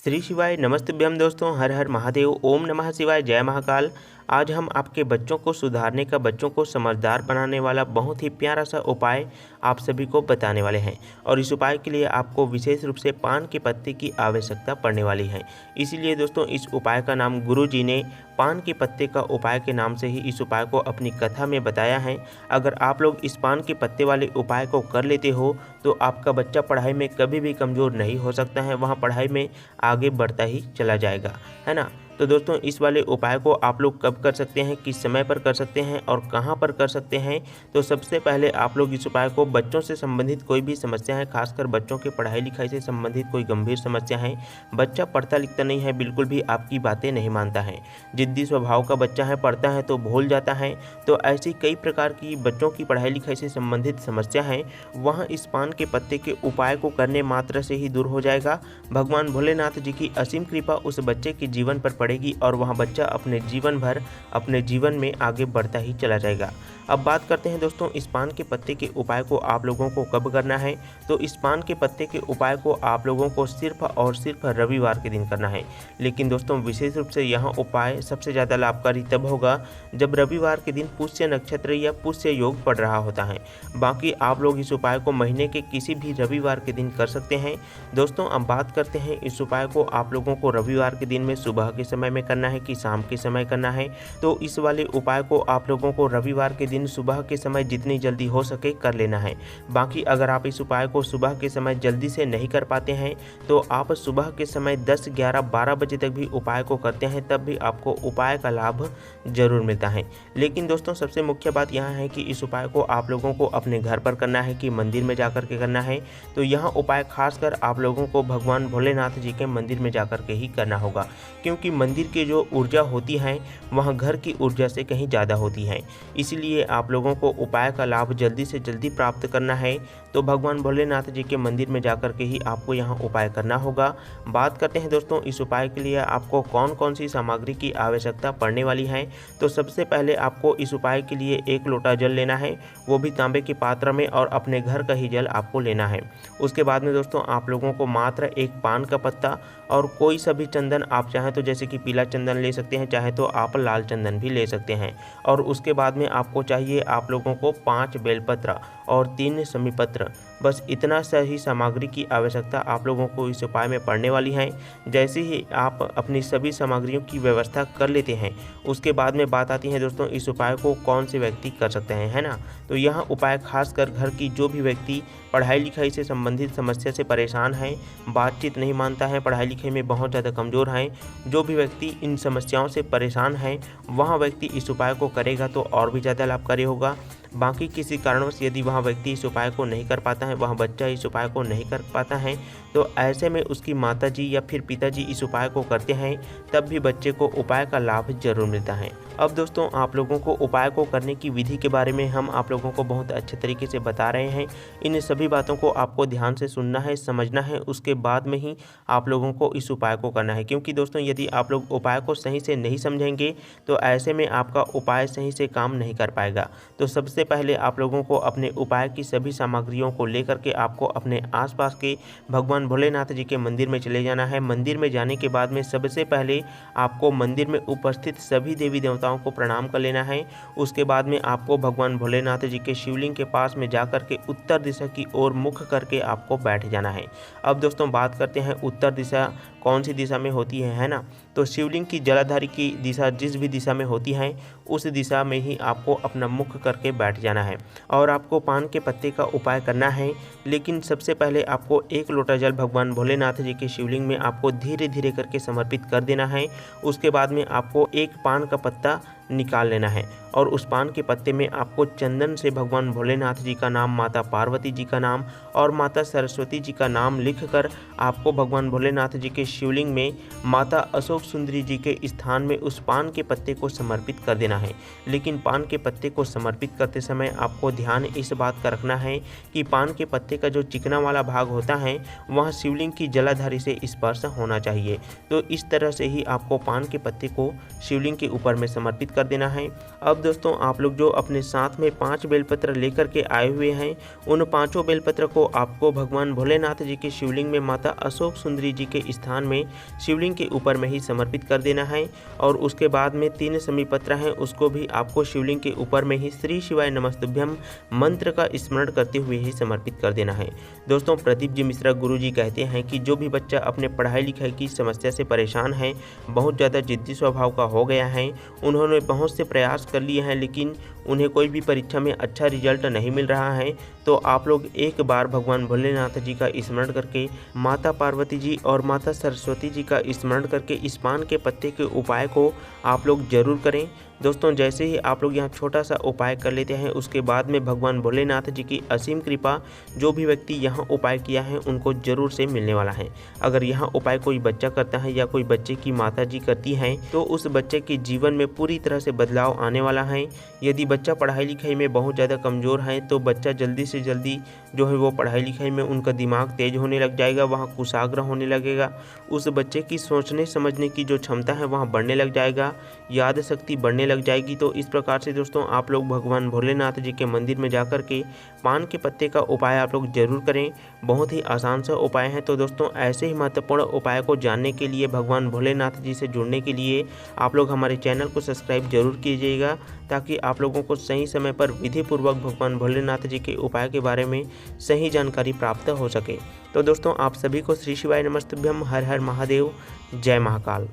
श्री शिवाय नमस्तभ्यम दोस्तों, हर हर महादेव, ओम नमः शिवाय, जय महाकाल। आज हम आपके बच्चों को सुधारने का, बच्चों को समझदार बनाने वाला बहुत ही प्यारा सा उपाय आप सभी को बताने वाले हैं। और इस उपाय के लिए आपको विशेष रूप से पान के पत्ते की आवश्यकता पड़ने वाली है। इसीलिए दोस्तों इस उपाय का नाम गुरुजी ने पान के पत्ते का उपाय के नाम से ही इस उपाय को अपनी कथा में बताया है। अगर आप लोग इस पान के पत्ते वाले उपाय को कर लेते हो तो आपका बच्चा पढ़ाई में कभी भी कमज़ोर नहीं हो सकता है, वहाँ पढ़ाई में आगे बढ़ता ही चला जाएगा, है ना। तो दोस्तों इस वाले उपाय को आप लोग कब कर सकते हैं, किस समय पर कर सकते हैं और कहां पर कर सकते हैं। तो सबसे पहले आप लोग इस उपाय को बच्चों से संबंधित कोई भी समस्या है, खासकर बच्चों के पढ़ाई लिखाई से संबंधित कोई गंभीर समस्या है, बच्चा पढ़ता लिखता नहीं है, बिल्कुल भी आपकी बातें नहीं मानता है, जिद्दी स्वभाव का बच्चा है, पढ़ता है तो भूल जाता है, तो ऐसी कई प्रकार की बच्चों की पढ़ाई लिखाई से संबंधित समस्या है, वहाँ इस पान के पत्ते के उपाय को करने मात्र से ही दूर हो जाएगा। भगवान भोलेनाथ जी की असीम कृपा उस बच्चे के जीवन पर पड़ेगी और वह बच्चा अपने जीवन भर अपने जीवन में आगे बढ़ता ही चला जाएगा। अब बात करते हैं दोस्तों इस पान के पत्ते के उपाय को आप लोगों को कब करना है। तो इस पान के पत्ते के उपाय को आप लोगों को सिर्फ और सिर्फ रविवार के दिन करना है। लेकिन दोस्तों विशेष रूप से यहाँ उपाय सबसे ज़्यादा लाभकारी तब होगा जब रविवार के दिन पुष्य नक्षत्र या पुष्य योग पड़ रहा होता है। बाकी आप लोग इस उपाय को महीने के किसी भी रविवार के दिन कर सकते हैं। दोस्तों अब बात करते हैं इस उपाय को आप लोगों को रविवार के दिन में सुबह के समय में करना है कि शाम के समय करना है। तो इस वाले उपाय को आप लोगों को रविवार के दिन सुबह के समय जितनी जल्दी हो सके कर लेना है। बाकी अगर आप इस उपाय को सुबह के समय जल्दी से नहीं कर पाते हैं तो आप सुबह के समय 10, 11, 12 बजे तक भी उपाय को करते हैं, तब भी आपको उपाय का लाभ जरूर मिलता है। लेकिन दोस्तों सबसे मुख्य बात यहाँ है कि इस उपाय को आप लोगों को अपने घर पर करना है कि मंदिर में जाकर के करना है। तो यहाँ उपाय खासकर आप लोगों को भगवान भोलेनाथ जी के मंदिर में जाकर के ही करना होगा, क्योंकि मंदिर की जो ऊर्जा होती है वह घर की ऊर्जा से कहीं ज़्यादा होती है। इसलिए आप लोगों को उपाय का लाभ जल्दी से जल्दी प्राप्त करना है तो भगवान भोलेनाथ जी के मंदिर में जाकर के ही आपको यहाँ उपाय करना होगा। बात करते हैं दोस्तों इस उपाय के लिए आपको कौन कौन सी सामग्री की आवश्यकता पड़ने वाली है। तो सबसे पहले आपको इस उपाय के लिए 1 लोटा जल लेना है, वो भी तांबे के पात्र में, और अपने घर का ही जल आपको लेना है। उसके बाद में दोस्तों आप लोगों को मात्र 1 पान का पत्ता और कोई सा भी चंदन, आप चाहें तो जैसे कि पीला चंदन ले सकते हैं, चाहे तो आप लाल चंदन भी ले सकते हैं। और उसके बाद में आपको चाहिए आप लोगों को 5 बेलपत्र और 3 समीपत्र, बस इतना सा ही सामग्री की आवश्यकता आप लोगों को इस उपाय में पड़ने वाली है। जैसे ही आप अपनी सभी सामग्रियों की व्यवस्था कर लेते हैं उसके बाद में बात आती है दोस्तों इस उपाय को कौन से व्यक्ति कर सकते हैं, है ना। तो यहाँ उपाय खासकर घर की जो भी व्यक्ति पढ़ाई लिखाई से संबंधित समस्या से परेशान है, बातचीत नहीं मानता है, पढ़ाई लिखाई में बहुत ज़्यादा कमज़ोर हैं, जो भी व्यक्ति इन समस्याओं से परेशान है वह व्यक्ति इस उपाय को करेगा तो और भी ज़्यादा लाभकारी होगा। बाकी किसी कारणवश यदि वह व्यक्ति इस उपाय को नहीं कर पाता है, वह बच्चा इस उपाय को नहीं कर पाता है, तो ऐसे में उसकी माताजी या फिर पिताजी इस उपाय को करते हैं, तब भी बच्चे को उपाय का लाभ जरूर मिलता है। अब दोस्तों आप लोगों को उपाय को करने की विधि के बारे में हम आप लोगों को बहुत अच्छे तरीके से बता रहे हैं। इन सभी बातों को आपको ध्यान से सुनना है, समझना है, उसके बाद में ही आप लोगों को इस उपाय को करना है। क्योंकि दोस्तों यदि आप लोग उपाय को सही से नहीं समझेंगे तो ऐसे में आपका उपाय सही से काम नहीं कर पाएगा। तो सबसे पहले आप लोगों को अपने उपाय की सभी सामग्रियों को लेकर के आपको अपने आसपास के भगवान भोलेनाथ जी के मंदिर में चले जाना है। मंदिर में जाने के बाद में सबसे पहले आपको मंदिर में उपस्थित सभी देवी देवताओं को प्रणाम कर लेना है। उसके बाद में आपको भगवान भोलेनाथ जी के शिवलिंग के पास में जाकर के उत्तर दिशा की ओर मुख करके आपको बैठ जाना है। अब दोस्तों बात करते हैं उत्तर दिशा कौन सी दिशा में होती है ना। तो शिवलिंग की जलाधारी की दिशा जिस भी दिशा में होती है उस दिशा में ही आपको अपना मुख करके बैठ जाना है और आपको पान के पत्ते का उपाय करना है। लेकिन सबसे पहले आपको 1 लोटा जल भगवान भोलेनाथ जी के शिवलिंग में आपको धीरे धीरे करके समर्पित कर देना है। उसके बाद में आपको 1 पान का पत्ता निकाल लेना है और उस पान के पत्ते में आपको चंदन से भगवान भोलेनाथ जी का नाम, माता पार्वती जी का नाम और माता सरस्वती जी का नाम लिखकर आपको भगवान भोलेनाथ जी के शिवलिंग में माता अशोक सुंदरी जी के स्थान में उस पान के पत्ते को समर्पित कर देना है। लेकिन पान के पत्ते को समर्पित करते समय आपको ध्यान इस बात का रखना है कि पान के पत्ते का जो चिकना वाला भाग होता है वह शिवलिंग की जलाधारी से स्पर्श होना चाहिए। तो इस तरह से ही आपको पान के पत्ते को शिवलिंग के ऊपर में समर्पित कर कर देना है। अब दोस्तों आप लोग जो अपने साथ में 5 बेलपत्र लेकर के आए हुए हैं, उन पाँचों बेलपत्र को आपको भगवान भोलेनाथ जी के शिवलिंग में माता अशोक सुंदरी जी के स्थान में शिवलिंग के ऊपर में ही समर्पित कर देना है। और उसके बाद में 3 समी पत्र हैं, उसको भी आपको शिवलिंग के ऊपर में ही श्री शिवाय नमस्तुभ्यम मंत्र का स्मरण करते हुए ही समर्पित कर देना है। दोस्तों प्रदीप जी मिश्रा गुरु जी कहते हैं कि जो भी बच्चा अपने पढ़ाई लिखाई की समस्या से परेशान है, बहुत ज़्यादा जिद्दी स्वभाव का हो गया है, उन्होंने बहुत से प्रयास कर लिए हैं लेकिन उन्हें कोई भी परीक्षा में अच्छा रिजल्ट नहीं मिल रहा है, तो आप लोग एक बार भगवान भोलेनाथ जी का स्मरण करके, माता पार्वती जी और माता सरस्वती जी का स्मरण करके इस पान के पत्ते के उपाय को आप लोग जरूर करें। दोस्तों जैसे ही आप लोग यहाँ छोटा सा उपाय कर लेते हैं, उसके बाद में भगवान भोलेनाथ जी की असीम कृपा जो भी व्यक्ति यहाँ उपाय किया है उनको जरूर से मिलने वाला है। अगर यहाँ उपाय कोई बच्चा करता है या कोई बच्चे की माता जी करती हैं, तो उस बच्चे के जीवन में पूरी तरह से बदलाव आने वाला है। यदि बच्चा पढ़ाई लिखाई में बहुत ज़्यादा कमज़ोर है, तो बच्चा जल्दी से जल्दी जो है वो पढ़ाई लिखाई में उनका दिमाग तेज होने लग जाएगा, वहाँ कुशाग्र होने लगेगा। उस बच्चे की सोचने समझने की जो क्षमता है वहाँ बढ़ने लग जाएगा, याद शक्ति बढ़ने लग जाएगी। तो इस प्रकार से दोस्तों आप लोग भगवान भोलेनाथ जी के मंदिर में जाकर के पान के पत्ते का उपाय आप लोग जरूर करें। बहुत ही आसान सा उपाय है। तो दोस्तों ऐसे ही महत्वपूर्ण उपाय को जानने के लिए, भगवान भोलेनाथ जी से जुड़ने के लिए आप लोग हमारे चैनल को सब्सक्राइब जरूर कीजिएगा, ताकि आप लोगों को सही समय पर विधिपूर्वक भगवान भोलेनाथ जी के उपाय के बारे में सही जानकारी प्राप्त हो सके। तो दोस्तों आप सभी को श्री शिवाय नमस्तुभ्यम, हर हर महादेव, जय महाकाल।